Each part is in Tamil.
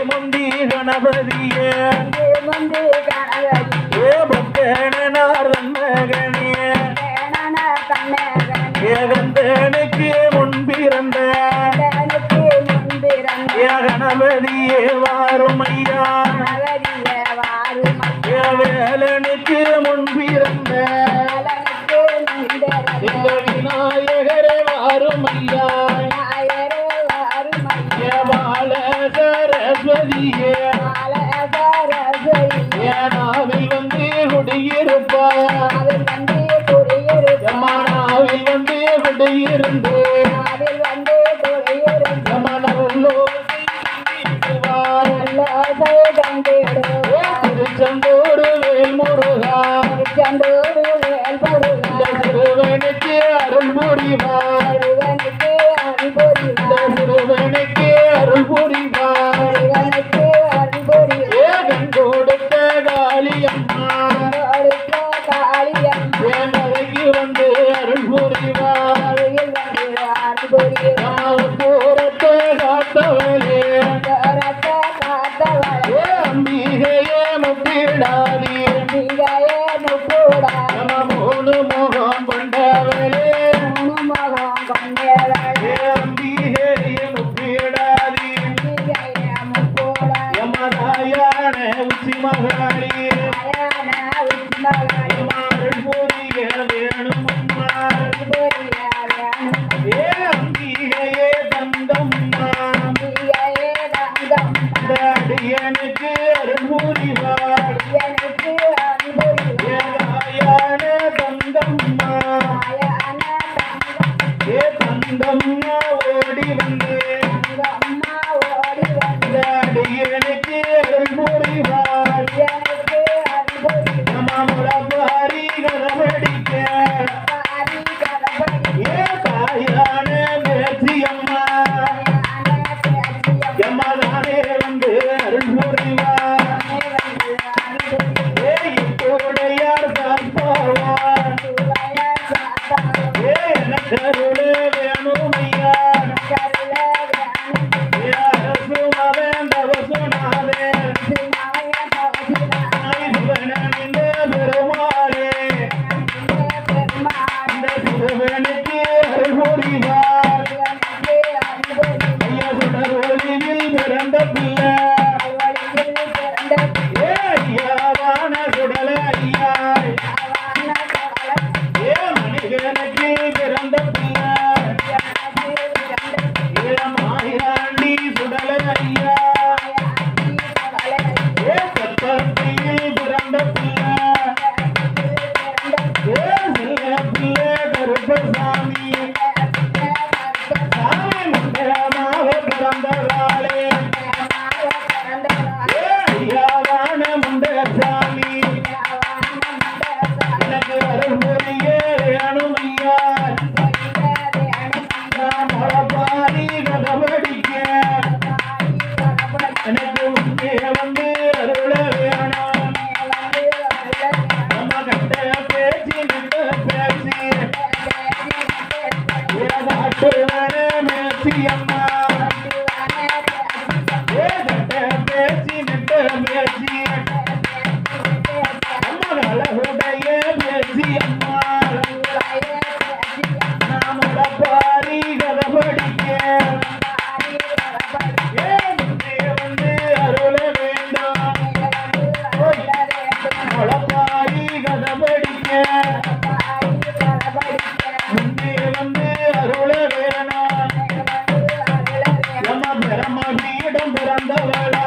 முந்தி கணபதியே பக்தனார் மகனே கந்தனுக்கு முன்பிறந்த கணபதியே வாரும் ஐயா வேலனுக்கு முன்பிறந்த இந்த விநாயகரே வாரும் ஐயா பால சரஸ்வதியே நாவில் வந்து குடியிருப்பார் நாவில் வந்து குடியிருந்து திருச்செந்தூர் வேல்முருகா சிறுவனுக்கு அருள் புரிவார் சிறுவனுக்கு அருள் புரிவார் ஏகன் கொடுத்த காளியம்மா வேண்டவைக்கு வந்து அருள் புரிவார் பூரத்தை காத்தவளே அம்பிகையே முட்டிடாதீர் நம்ம மூணு முகம் கொண்டவளே அம்பிகையே முட்டிடாதீர் யமதாயான உச்சி மகாளி அருள் புரிய வேணும் அம்பிகையே தந்தம்மா அடியனுக்கு அருள் புரிவார் தந்தம்மா தந்தம்மா ஓடி வந்து அடியனுக்கு அருள் புரிவார் நம்ம முளப்பாரி கரவடிக்க தாயான பேச்சியம்மா எம்மதானே வந்து அருள் புரிவார் இப்போடையார் காப்பாவார் எனக்கருளே வேணுமையா சுமவேந்தவசுனாவே சிவனிந்த பெருமாளே இந்த சிறுவனுக்கு அருள் புரிவார் ஐயா சுடர் ஒளிவில் பிறந்த பிள்ளை ஐயாவான சுடல ஐயா மனிதனுக்கு பிறந்த பிள்ளை மாயாண்டி சுடல ஐயா கற்பத்தில் பிறந்த பிள்ளை செல்ல பிள்ளை கருப்பசாமி சாமி மண்டலமாக பிறந்தவாளே ஐயாவான முண்டசாமி எனக்கு அருள் புரிய வேணும் ஐயா நான் மழப்பாரி கதவடிக்க எனக்கு உண்மைய வந்து அருள வேணும் நம்ம கட்ட பேச்சு நின்ற பேச்சு காட்டுவன மேச்சி அம்மா கட்ட பேச்சு நின்ற பேச்சு நம்ம அழகுடைய பேச்சு அம்மா நாம் பாரி கதபடிக்க வந்து அருள வேண்டும் மழப்பாரி கதபடிக்க முன்னே வந்து அருள வேணும் நம்ம பிரம்ம பீடம் பிறந்தவளா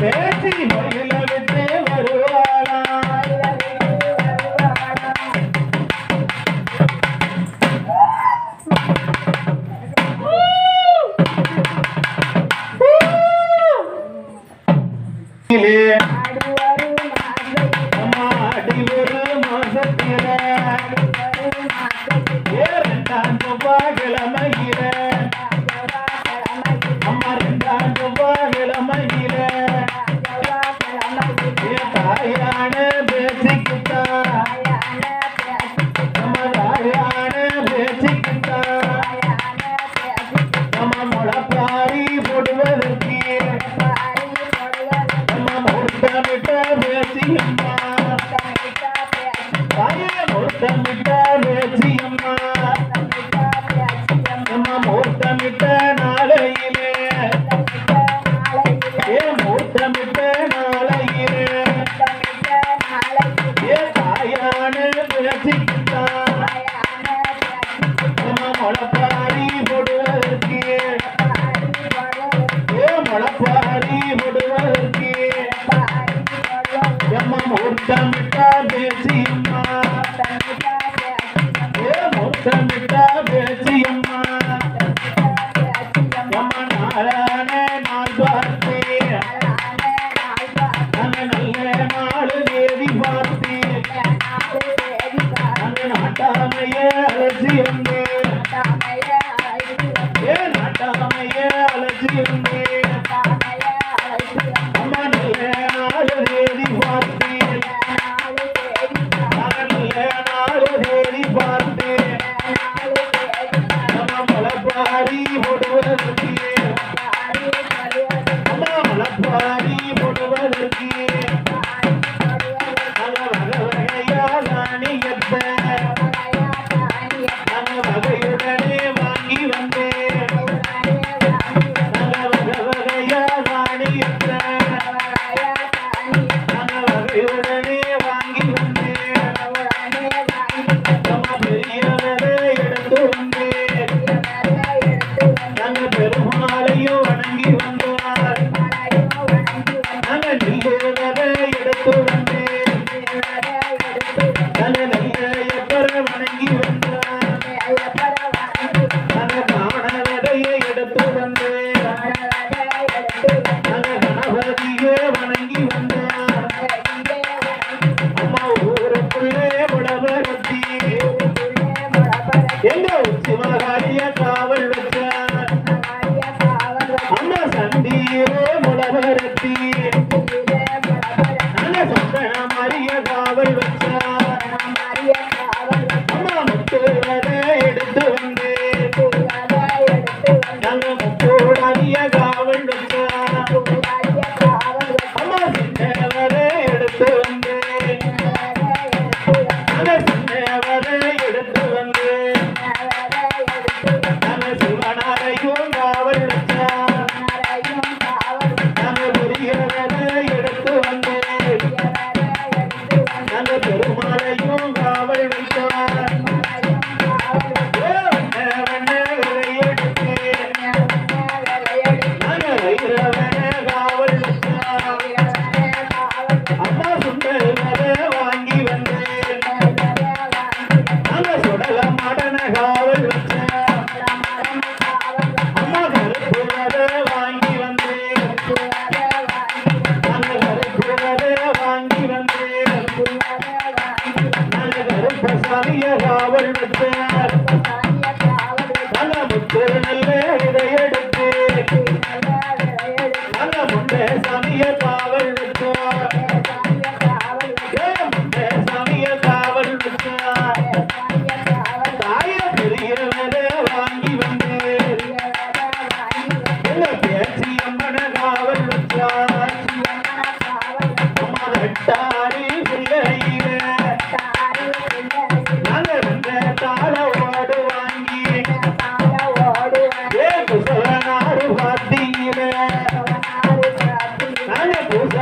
பேசி மயில விட்டு வருவாளா அடி ஒரு மாசத்தில இரண்டாம் செவ்வாய்க்கிழமையில அம்மா இரண்டாம் செவ்வாய்க்கிழமையில தாயான பேசிக்கிட்டா நம்ம தாயான பேசிக்கிட்டா நம்ம முளப்பாரி போடுவதற்கு நம்ம முத்தமிட்ட பேசியம்மா தாயே முத்தமிட்ட பேசியம்மா நம்ம முத்தமிட்ட நாளையிலே முத்தமிட்ட நாளையிலே தாயான பேசிக்கிட்டா நம்ம முளப்பாரி போடுவதற்கு முளப்பாரி போடுவதற்கு நம்ம முத்தமிட்டா பேசியம்மா முத்தமிட்டா பேசியம்மா நம்ம நாளான நாள் பார்த்து நாங்க நல்ல நாள் தேதி பார்த்து நாங்க நாட்டாமைய அழைச்சி வந்து நாட்டாமைய அழைச்சி வந்து அம்மா நல்ல நாள் தேதி பார்த்து நாங்க நல்ல நாள் தேதி பார்த்து நம்ம முளப்பாரி போடுவதற்கு அம்மா முளப்பாரி போடுவதற்கு நல்ல வகை வகையா தானியத்தை நல்ல வகையுடனே வாங்கி வந்தேன் நல்ல வகை வகையா தானியத்தை நல்ல வகையுடனே வாங்கி வந்தேன் நம்ம பெரியவரை எடுத்து வந்தேன் நாங்க பெருமாளையும் வணங்கி வந்தார் நாங்க நீரை எடுத்து வந்தேன் நாங்க நெல்லையப்பரை வணங்கி வந்தார் நாங்க காணவரையை எடுத்து வந்தேன் நாங்க கணபதியை வணங்கி வந்தார் அம்மா ஊருக்குள்ளே முடவரத்தி எங்க சிவகாரிய காவல் வச்சார் அம்மா சண்டீரே முடவரத்தி நாங்க சந்தன மாரிய காவல் வச்சார் அம்மா முத்துவரை எடுத்து வந்து நாங்க முத்தோடைய காவல் வச்சார் அம்மா சின்னவரை எடுத்து வந்து நாங்க சின்னவரை எடுத்து வந்து நாங்க சிவனாரையும் காவல் வச்சார் நாங்க பெரியவரை எடுத்து வந்து நாங்க பெருமாளையும் காவல் வைத்தார் வண்ண விளையெடுத்து நாங்க வைரவனை காவல் வச்சார் அம்மா சுண்டவரை வாங்கி வந்தேன் நாங்க சுடல மடன காவல் வச்சார் அம்மா கருப்புவரை வாங்கி வந்தேன் நாங்க கருப்புவரை வாங்கி வந்தேன் நாங்க கருப்பசாமிய காவல் வச்சார் நாங்க முத்து நல்ல இதையெடுத்து நாங்க முன்னே சாமிய காவல் வச்சார் முன்னே சாமிய காவல் வச்சார் தாய பெரியவரை வாங்கி வந்தேன் எங்க பேச்சு அம்மனை காவல் வச்சார் அம்மா கட்டாரி பிள்ளையில நாங்க ரெண்ட தாள ஓடு வாங்கி குசலனாரு பாத்தீங்கள நாங்க பூச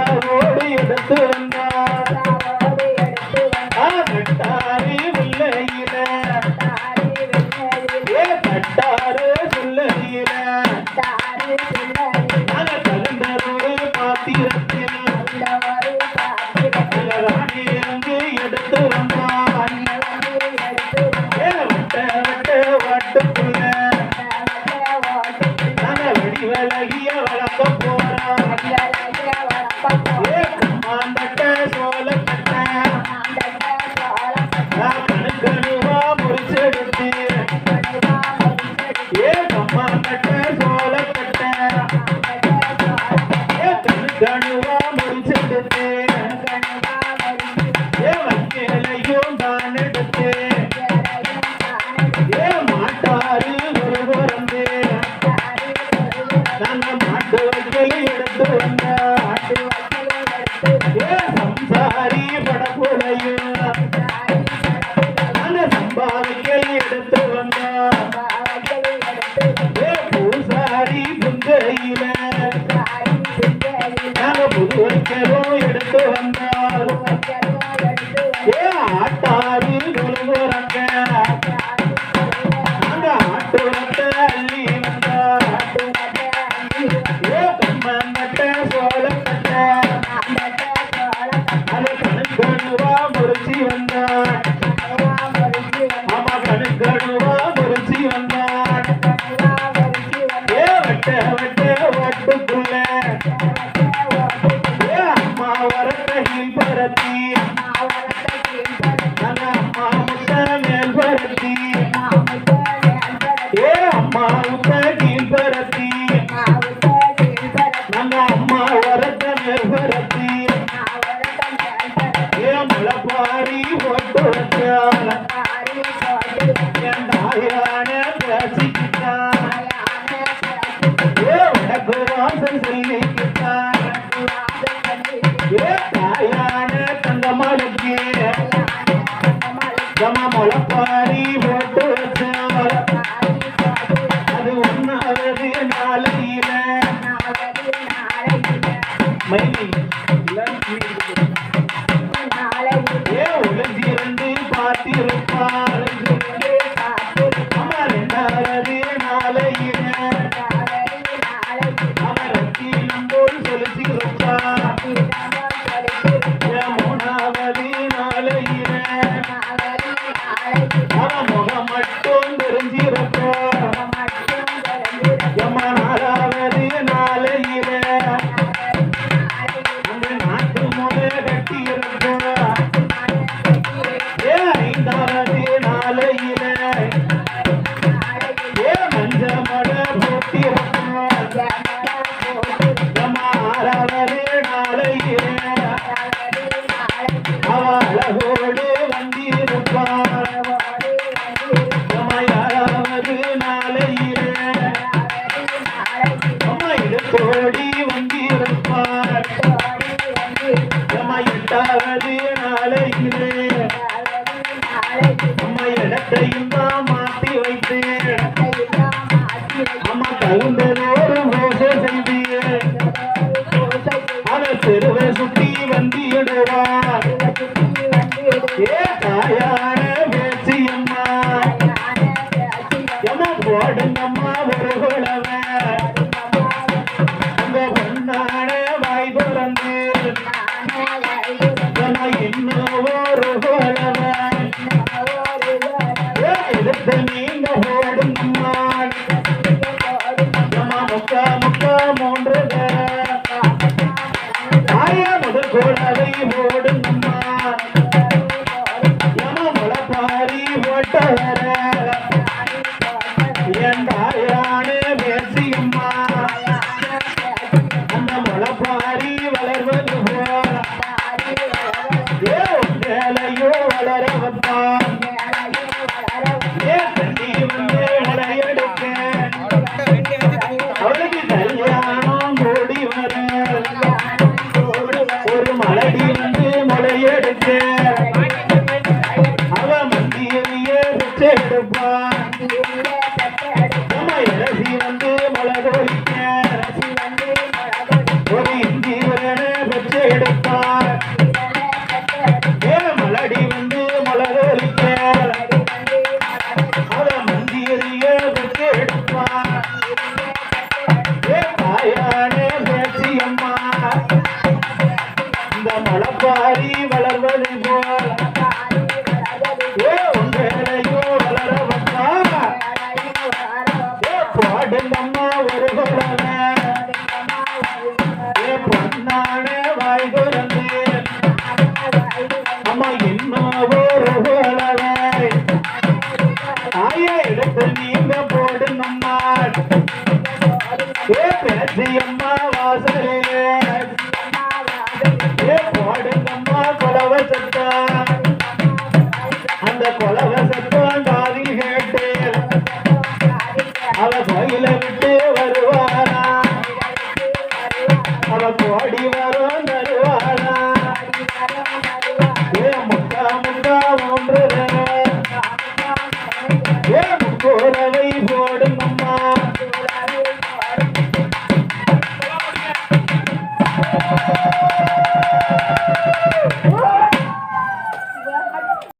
கணுகணுவா முடிச்செடுத்து வக்கேலையும் தான் எடுத்து மாட்டாரு ஒரு பிறந்து நாங்க மாட்டு வைக்கல் எடுத்து வந்த சம்சாரி படப்புலையும் நாங்க சம்பாதிக்கல் எடுத்து வந்தோம் பூசாரி புஞ்சையில நாங்க புது வைக்கலும் எடுத்து வந்தோம் ஆட்டாறு கொழுகுறங்க நாங்க ஆட்டுறத்தை அள்ளி வந்தோம் கம்மங்கட்ட சோளக்கட்ட அது கணுகணுவா முறிச்சி வந்தான் ஆமா கணுகணுவா முறிச்சி வந்தான் வெட்ட வெட்ட ஓட்டுக்குள்ள அம்மா வரத்தையில் பரத்தி அம்மா முட்ட மேல் பரத்தி அம்மா முட்ட கீழ் பரத்தி நாங்க அம்மா வரத்த மேல் பரத்தி முளப்பாரி போட்டு வச்சான் என் தாயான பேசிக்கிட்டான் உனக்கு வாசல் சொல்லிக்கிட்டான் தாயான தங்கமலுக்கு முளப்பாரி போட்டு வச்சான் அது ஒன்னாவது நாளையில மயிலி உலகிருந்து பார்த்திருப்பார் ரெண்டாவது நாளையில அவரத்திலும் போல் செலுத்தியிருப்பார் மூணாவது நாளையில அவன் முகம் மட்டும் தெரிஞ்சிருப்பார் நாலாவது நாளையில அந்த நாட்டு முறை கட்டியிருப்பார் ஐந்தாவது நாளையில மஞ்ச மட போட்டிருப்பார் ஆறாவது நாளையில அவ அழகோடு வந்திருப்பார் ஏழாவது நாளையில இடுத்தோடி வந்திருப்பார் எட்டாவது நாளையில இடத்தையும் தான் மாற்றி வைத்து அம்மா தகுந்ததோடு மோசை செய்து அதை தெருவை சுற்றி வந்திடுவார் தாயான பேச்சியம்மா எம்மா போடுங்கம்மா ஒரு குழவை அந்த பொண்ணான வாய் பிறந்து இன்னும் ஒரு குழவை எடுத்து நீங்க போடுங்கம்மா முக்கா முக்கா மூன்று முதல் குழவை போடுங்கம்மா முளப்பாரி போட்டவர என் தாயான பேசியம்மா அந்த முளப்பாரி வளர்வது போல வேலையோ வளர வைப்பான் தண்ணி வந்து முளையெடுக்க அவளுக்கு கல்யாணம் கூடி வர ஒரு மலடி வந்து முளையெடுக்க அவ மந்திய பெற்று எடுப்பான் இறசி வந்து முளகொழிக்க ஒரு இந்தியன பெற்று எடுப்பான் மலடி வந்து முளகொழிக்க அவ மந்திய பெற்று எடுப்பான் தாயான பேச்சியம்மா இந்த முளப்பாரி